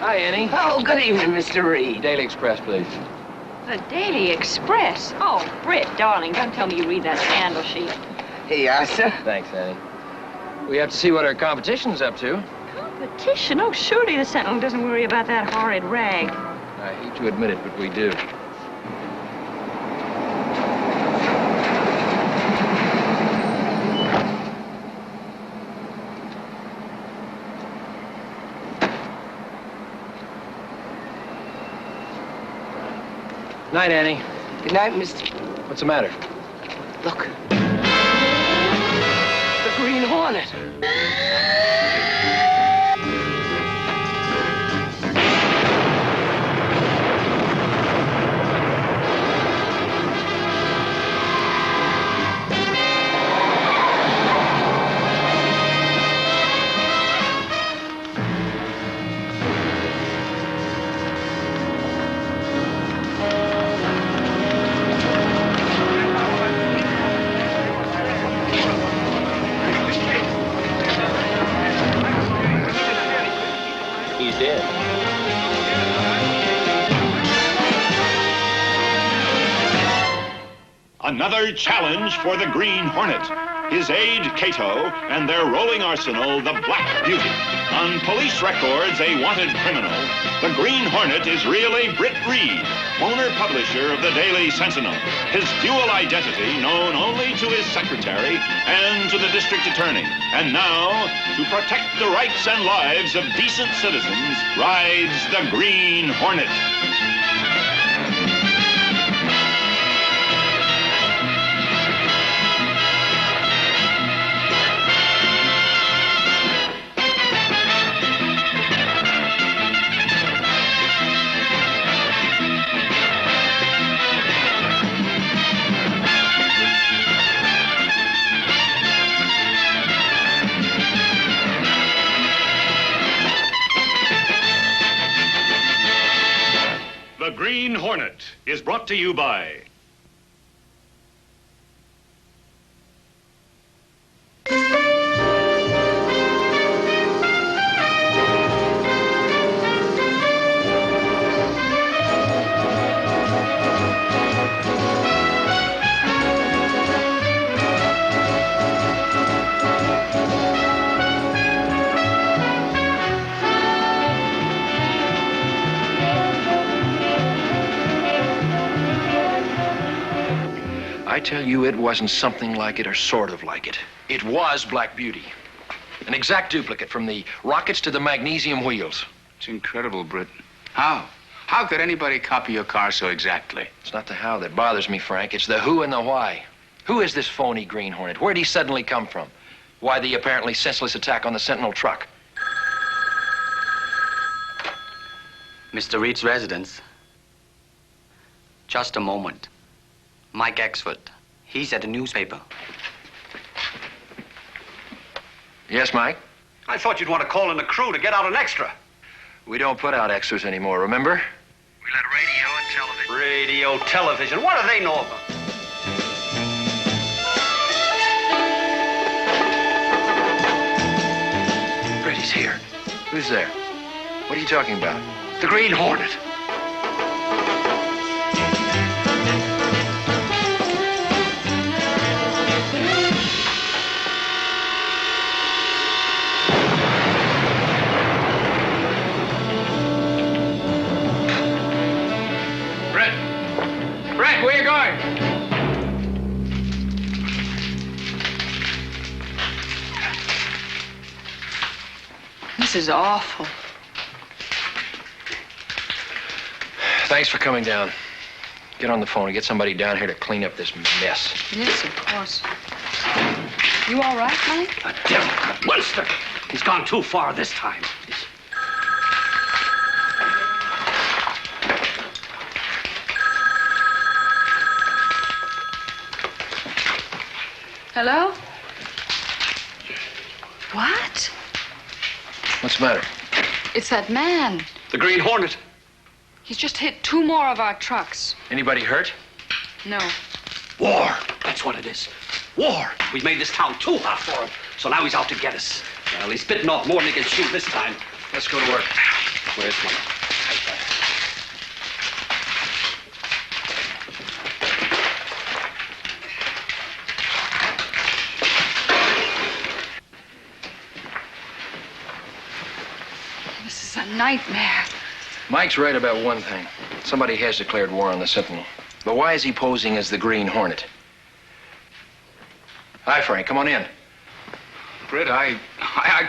Hi, Annie. Oh, good evening, Mr. Reed. Daily Express, please. The Daily Express? Oh, Britt, darling, don't tell me you read that scandal sheet. Here you are, sir. Thanks, Annie. We have to see what our competition's up to. Competition? Oh, surely the Sentinel doesn't worry about that horrid rag. I hate to admit it, but we do. Night, Annie. Good night, Mr. What's the matter? Look. The Green Hornet. He's dead. Another challenge for the Green Hornet. His aide, Cato, and their rolling arsenal, the Black Beauty. On police records, a wanted criminal. The Green Hornet is really Britt Reed, owner-publisher of the Daily Sentinel. His dual identity known only to his secretary and to the district attorney. And now, to protect the rights and lives of decent citizens, rides the Green Hornet. The Green Hornet is brought to you by... I tell you, it wasn't something like it or sort of like it. It was Black Beauty. An exact duplicate from the rockets to the magnesium wheels. It's incredible, Britt. How? How could anybody copy your car so exactly? It's not the how that bothers me, Frank. It's the who and the why. Who is this phony Green Hornet? Where'd he suddenly come from? Why the apparently senseless attack on the Sentinel truck? Mr. Reed's residence. Just a moment. Mike Exford. He's at the newspaper. Yes, Mike? I thought you'd want to call in the crew to get out an extra. We don't put out extras anymore, remember? We let radio and television. Radio, television. What do they know about? Brady's here. Who's there? What are you talking about? The Green Hornet. Brett, where you going? This is awful. Thanks for coming down. Get on the phone and get somebody down here to clean up this mess. Yes, of course. You all right, Mike? The devil, the monster. He's gone too far this time. Hello? What? What's the matter? It's that man. The Green Hornet. He's just hit 2 more of our trucks. Anybody hurt? No. War. That's what it is. War. We've made this town too hot for him. So now he's out to get us. Well, he's bitten off more than he can chew this time. Let's go to work. Where's he? This is a nightmare. Mike's right about one thing. Somebody has declared war on the Sentinel. But why is he posing as the Green Hornet? Hi, Frank. Come on in. Britt, I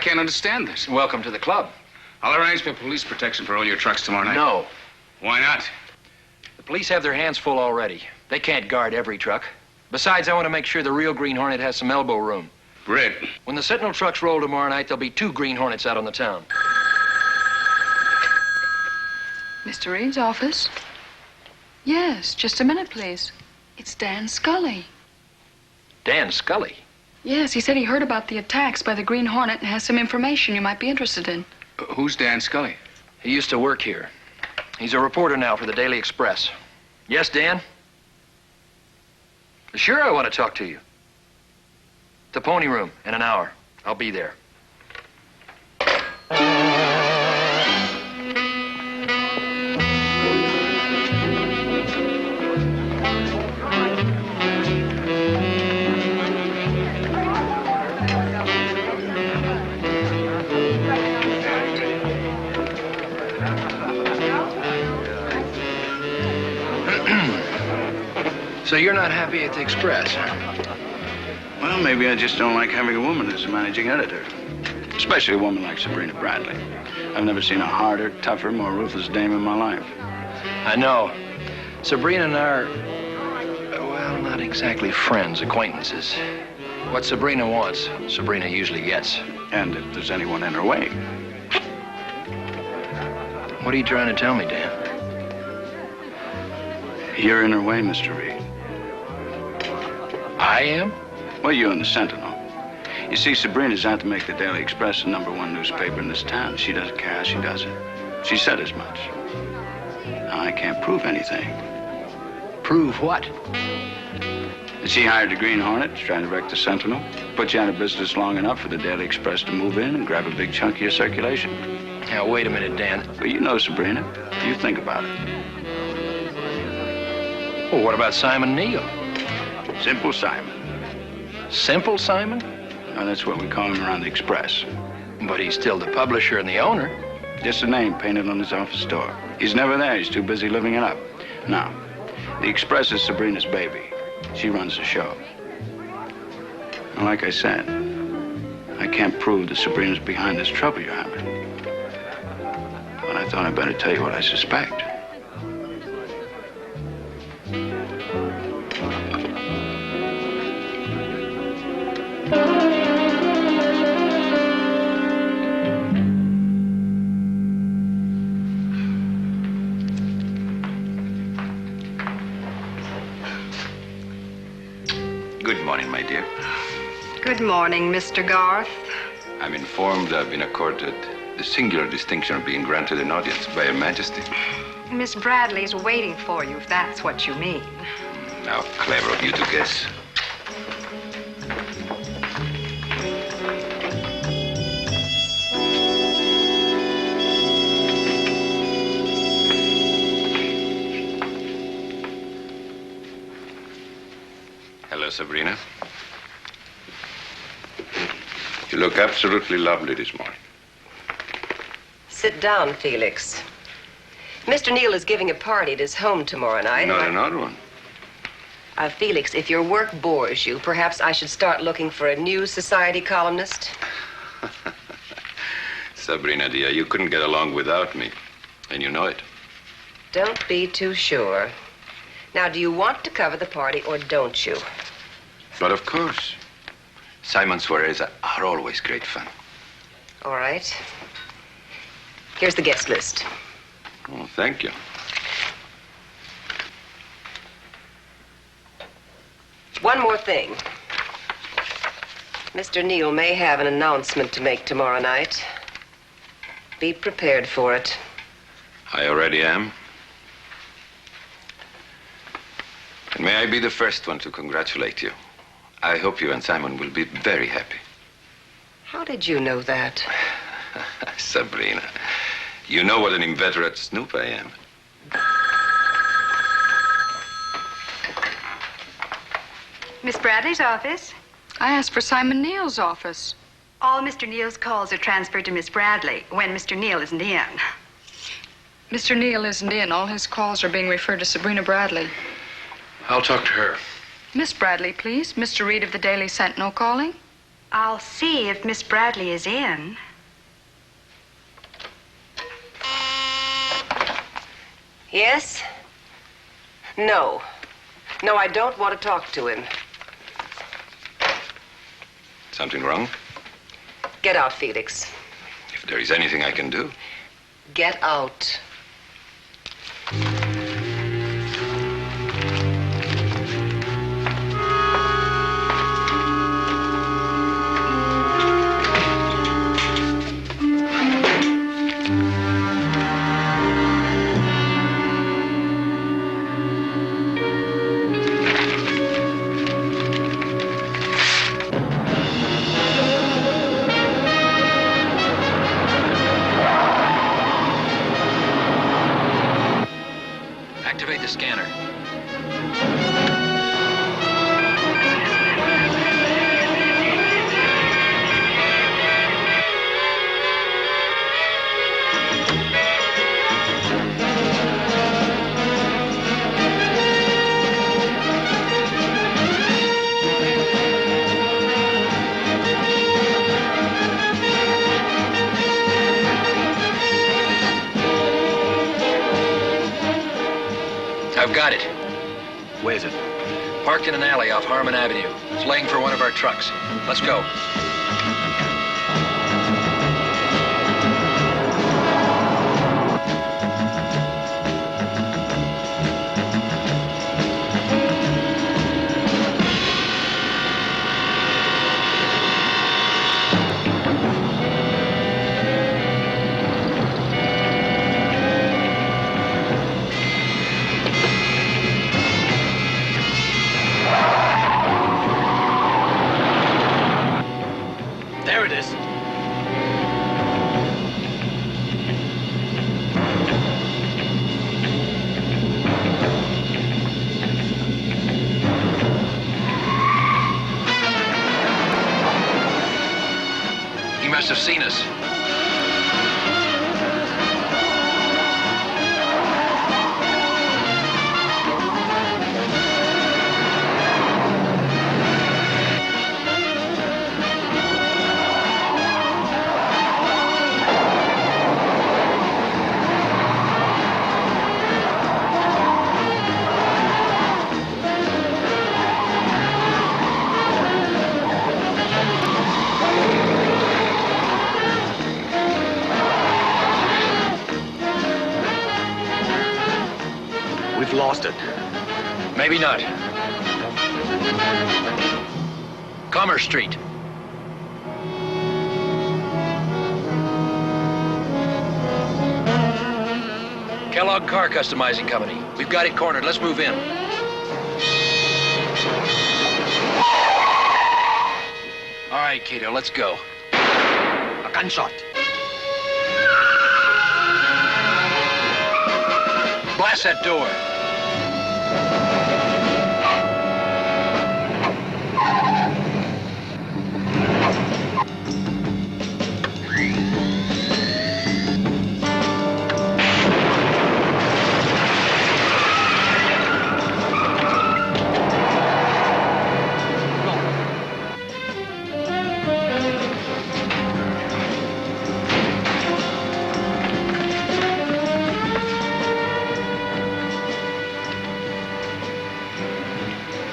can't understand this. Welcome to the club. I'll arrange for police protection for all your trucks tomorrow night. No. Why not? The police have their hands full already. They can't guard every truck. Besides, I want to make sure the real Green Hornet has some elbow room. Britt. When the Sentinel trucks roll tomorrow night, there'll be 2 Green Hornets out on the town. Mr. Reed's office? Yes, just a minute, please. It's Dan Scully. Dan Scully? Yes, he said he heard about the attacks by the Green Hornet and has some information you might be interested in. Who's Dan Scully? He used to work here. He's a reporter now for the Daily Express. Yes, Dan? Sure, I want to talk to you. The Pony Room in an hour. I'll be there. So you're not happy at the Express, huh? Well, maybe I just don't like having a woman as a managing editor. Especially a woman like Sabrina Bradley. I've never seen a harder, tougher, more ruthless dame in my life. I know. Sabrina and I are, well, not exactly friends, acquaintances. What Sabrina wants, Sabrina usually gets. And if there's anyone in her way. What are you trying to tell me, Dan? You're in her way, Mr. Reed. I am? Well, you and the Sentinel. You see, Sabrina's out to make the Daily Express the #1 newspaper in this town. She doesn't care how she does it. She said as much. Now, I can't prove anything. Prove what? That she hired the Green Hornet to try to wreck the Sentinel, put you out of business long enough for the Daily Express to move in and grab a big chunk of your circulation. Now, wait a minute, Dan. Well, you know Sabrina. You think about it. Well, what about Simon Neal? Simple Simon. Simple Simon? Now, that's what we call him around the Express. But he's still the publisher and the owner. Just a name painted on his office door. He's never there. He's too busy living it up. Now, the Express is Sabrina's baby. She runs the show. And like I said, I can't prove that Sabrina's behind this trouble you're having. But I thought I'd better tell you what I suspect. Good morning, my dear. Good morning, Mr. Garth. I'm informed I've been accorded the singular distinction of being granted an audience by Her Majesty. Miss Bradley's waiting for you, if that's what you mean. How clever of you to guess. Hello, Sabrina. You look absolutely lovely this morning. Sit down, Felix. Mr. Neal is giving a party at his home tomorrow night. Not another one. Felix, if your work bores you, perhaps I should start looking for a news society columnist. Sabrina, dear, you couldn't get along without me, and you know it. Don't be too sure. Now, do you want to cover the party or don't you? But of course. Simon's soirees are always great fun. All right. Here's the guest list. Oh, thank you. One more thing. Mr. Neal may have an announcement to make tomorrow night. Be prepared for it. I already am. And may I be the first one to congratulate you. I hope you and Simon will be very happy. How did you know that? Sabrina, You know what an inveterate snoop I am. Miss Bradley's office. I asked for Simon Neal's office. All Mr. Neal's calls are transferred to Miss Bradley when Mr. Neal isn't in. Mr. Neal isn't in. All his calls are being referred to Sabrina Bradley. I'll talk to her. Miss Bradley, please. Mr. Reed of the Daily Sentinel calling. I'll see if Miss Bradley is in. Yes? No. No, I don't want to talk to him. Something wrong? Get out, Felix. If there is anything I can do. Get out. Activate the scanner. I've got it. Where is it? Parked in an alley off Harmon Avenue. It's laying for one of our trucks. Let's go. There it is. He must have seen us. We've lost it. Maybe not. Commerce Street. Kellogg Car Customizing Company. We've got it cornered. Let's move in. All right, Cato, let's go. A gunshot. Blast that door.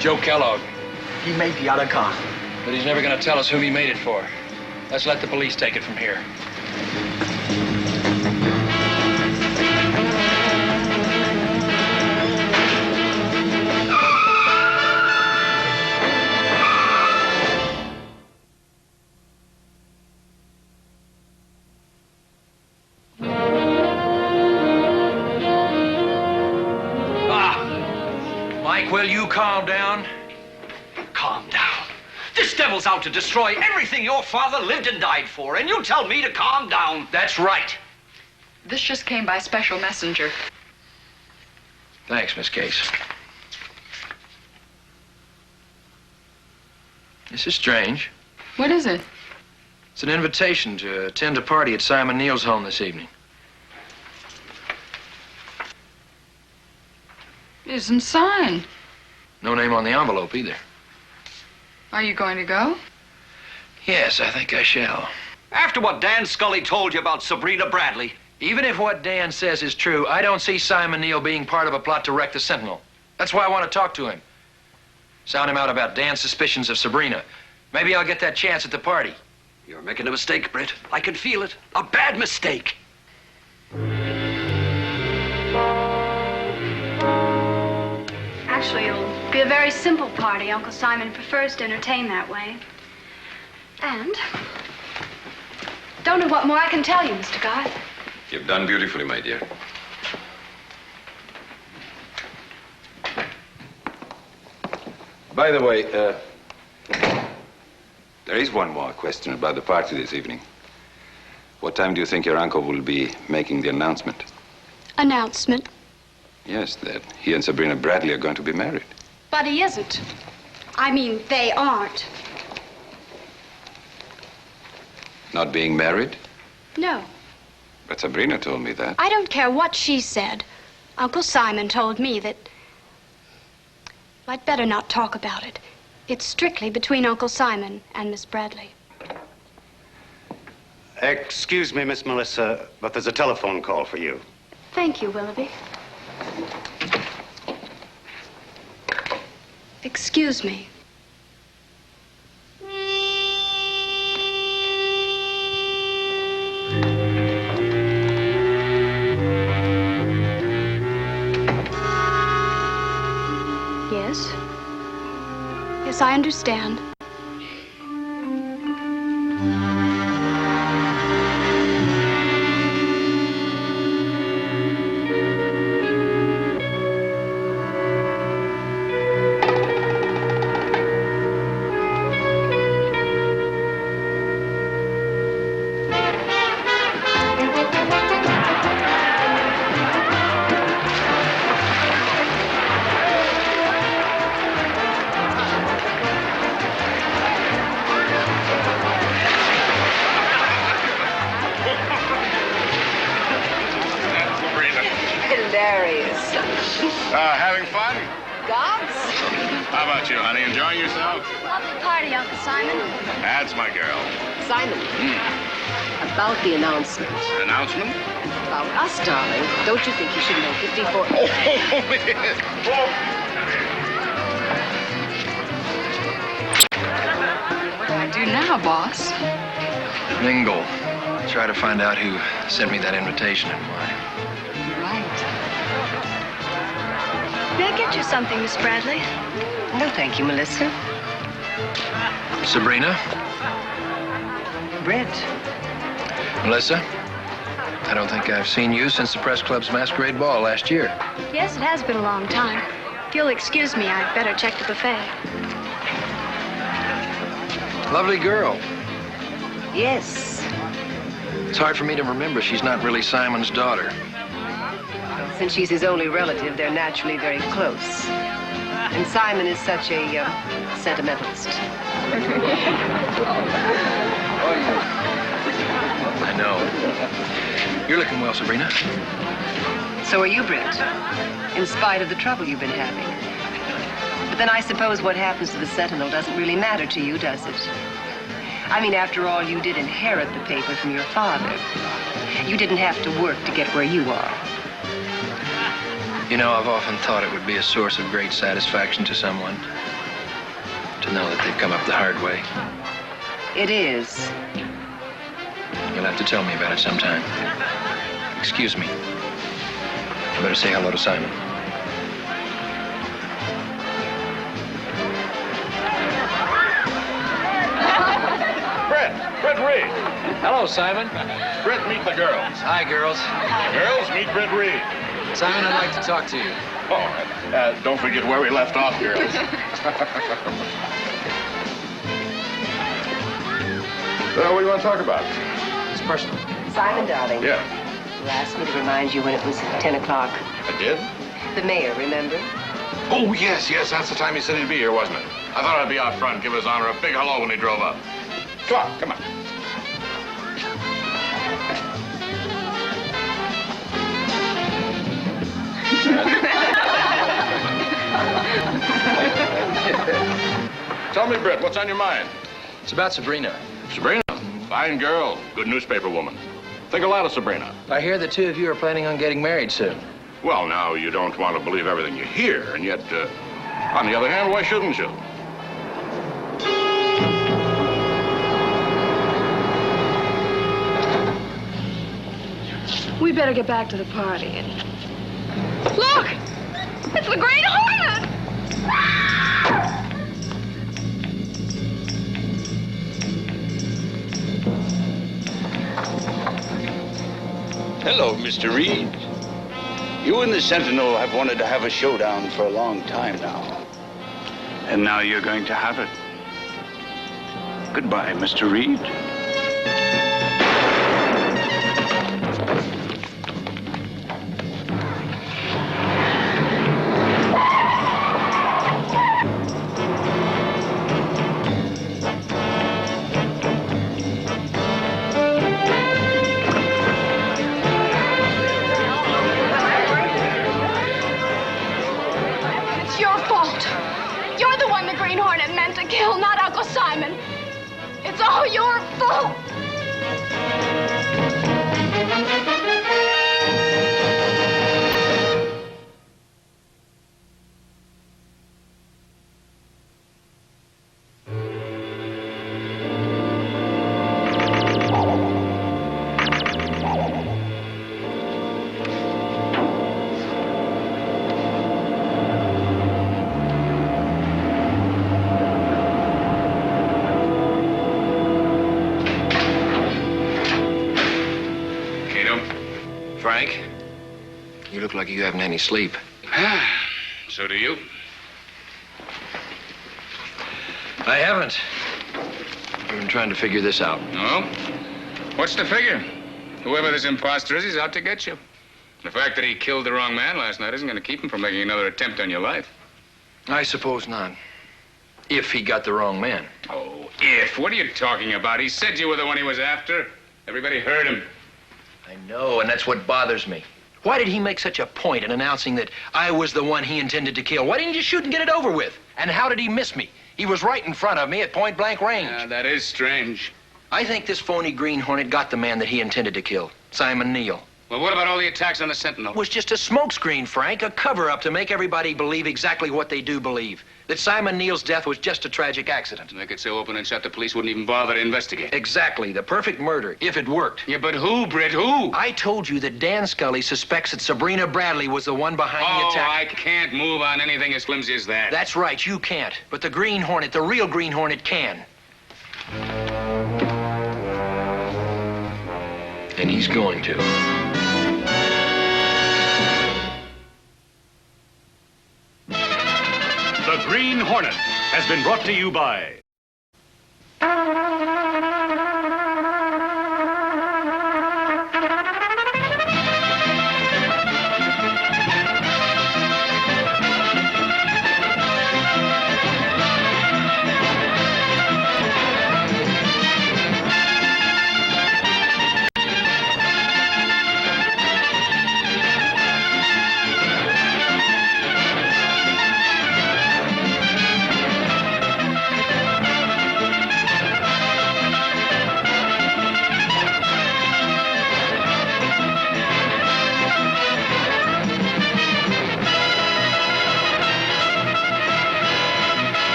Joe Kellogg. He made the other car. But he's never going to tell us whom he made it for. Let's let the police take it from here. Mike, will you calm down? Calm down. This devil's out to destroy everything your father lived and died for, and you tell me to calm down. That's right. This just came by special messenger. Thanks, Miss Case. This is strange. What is it? It's an invitation to attend a party at Simon Neal's home this evening. It isn't signed. No name on the envelope either. Are you going to go? Yes, I think I shall. After what Dan Scully told you about Sabrina Bradley. Even if what Dan says is true, I don't see Simon Neal being part of a plot to wreck the Sentinel. That's why I want to talk to him. Sound him out about Dan's suspicions of Sabrina. Maybe I'll get that chance at the party. You're making a mistake, Britt. I can feel it. A bad mistake. Actually, it'll be a very simple party. Uncle Simon prefers to entertain that way. And don't know what more I can tell you, Mr. Garth. You've done beautifully, my dear. By the way, there is one more question about the party this evening. What time do you think your uncle will be making the announcement? Announcement? Yes, that he and Sabrina Bradley are going to be married. But he isn't. I mean, they aren't. Not being married? No. But Sabrina told me that. I don't care what she said. Uncle Simon told me that I'd better not talk about it. It's strictly between Uncle Simon and Miss Bradley. Excuse me, Miss Melissa, but there's a telephone call for you. Thank you, Willoughby. Excuse me. Yes. Yes, I understand. Having fun? Gods? How about you, honey? Enjoying yourself? Lovely party, Uncle Simon. That's my girl. Simon, about the announcement. Announcement? About us, darling. Don't you think you should make it before... What do I do now, boss? Mingle. Try to find out who sent me that invitation and why. May I get you something, Miss Bradley? No, thank you, Melissa. Sabrina? Britt. Melissa? I don't think I've seen you since the Press Club's masquerade ball last year. Yes, it has been a long time. If you'll excuse me, I'd better check the buffet. Lovely girl. Yes. It's hard for me to remember she's not really Simon's daughter. Since she's his only relative, they're naturally very close. And Simon is such a sentimentalist. I know. You're looking well, Sabrina. So are you, Britt, in spite of the trouble you've been having. But then I suppose what happens to the Sentinel doesn't really matter to you, does it? I mean, after all, you did inherit the paper from your father. You didn't have to work to get where you are. You know, I've often thought it would be a source of great satisfaction to someone to know that they've come up the hard way. It is. You'll have to tell me about it sometime. Excuse me. I better say hello to Simon. Britt Reed. Hello, Simon. Britt, meet the girls. Hi, girls. Girls, meet Britt Reed. Simon, I'd like to talk to you. Oh, don't forget where we left off, girls. Well, what do you want to talk about? It's personal. Simon, darling. Yeah. You asked me to remind you when it was 10 o'clock. I did? The mayor, remember? Oh, yes, that's the time he said he'd be here, wasn't it? I thought I'd be out front, give his honor a big hello when he drove up. Come on. Tell me, Britt, what's on your mind? It's about Sabrina. Sabrina? Fine girl. Good newspaper woman. Think a lot of Sabrina. I hear the two of you are planning on getting married soon. Well, now, you don't want to believe everything you hear, and yet, on the other hand, why shouldn't you? We better get back to the party. Look! It's the Green Hornet! Hello, Mr. Reed. You and the Sentinel have wanted to have a showdown for a long time now. And now you're going to have it. Goodbye, Mr. Reed. It's your fault. You're the one the Green Hornet meant to kill, not Uncle Simon. It's all your fault. Frank, you look like you haven't any sleep. So do you. I haven't. I've been trying to figure this out. No? What's the figure? Whoever this imposter is, he's out to get you. The fact that he killed the wrong man last night isn't going to keep him from making another attempt on your life. I suppose not. If he got the wrong man. Oh, if? What are you talking about? He said you were the one he was after. Everybody heard him. I know, and that's what bothers me. Why did he make such a point in announcing that I was the one he intended to kill? Why didn't you shoot and get it over with? And how did he miss me? He was right in front of me at point-blank range. Yeah, that is strange. I think this phony Green Hornet got the man that he intended to kill, Simon Neal. Well, what about all the attacks on the Sentinel? It was just a smokescreen, Frank, a cover-up to make everybody believe exactly what they do believe. That Simon Neal's death was just a tragic accident. To make it so open and shut, the police wouldn't even bother to investigate. Exactly. The perfect murder, if it worked. Yeah, but who, Britt? Who? I told you that Dan Scully suspects that Sabrina Bradley was the one behind the attack. I can't move on anything as flimsy as that. That's right, you can't. But the Green Hornet, the real Green Hornet, can. And he's going to. The Green Hornet has been brought to you by